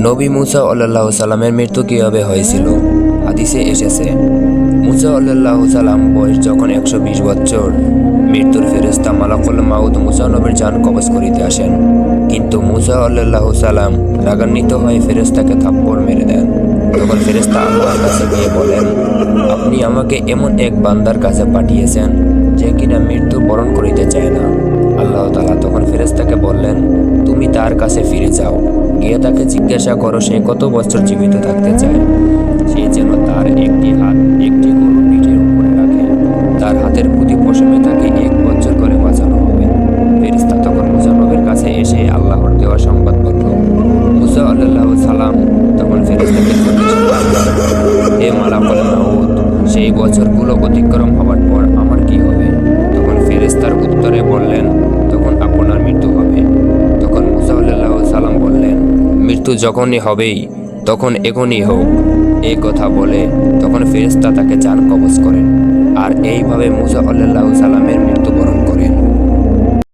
নবী মুসা আল্লাহু সাল্লামের মৃত্যু কিভাবে হয়েছিল? হাদিসে এসেছে, মুসা আল্লাহু সাল্লাম বয়স যখন 120 বছর, মৃত্যুর ফেরেশতা মালাকুল মাউত মুসা নবীর জান কবজ করিতে আসেন। কিন্তু মুসা আল্লাহু সাল্লাম রাগান্বিত হয়ে ফেরেশতাকে থাপ্পড় মেরে দেন। তখন ফেরেশতা আল্লাহর কাছে গিয়ে বলেন, আপনি আমাকে এমন এক বান্দার কাছে পাঠিয়েছেন যে কিনা মৃত্যু বরণ করিতে চায় না। আল্লাহ তাআলা তখন ফেরেশতাকে বললেন, তুমি তার কাছে ফিরে যাও, গিয়ে তাকে জিজ্ঞাসা করো সে কত বছর জীবিত থাকতে চায়। সে যেন তার একটি হাত একটি গরুর পিঠের উপরে রাখে, তার হাতের প্রতি পশমে তাকে 1 বছর করে বাঁচানো হবে। ফেরেশতা তখন মুসা নবীর কাছে এসে আল্লাহর দেওয়া সংবাদ বলল। মুসা আল্লাহু সালাম তখন ফেরেশতাকে হে মালাকুল মাউত, সেই বছরগুলো অতিক্রম হবার পর আমার কি হবে? তখন ফেরেশতার উত্তরে বললেন, তখন আপনার মৃত্যু হবে। তখন মুসা আল্লাহু সালাম বললেন, মৃত্যু যখনই হবেই তখন এখনই হোক। এই কথা বলে তখন ফেরেশতা তাকে জান কবজ করেন। আর এইভাবে মুসা আল্লাহু সালামের মৃত্যুবরণ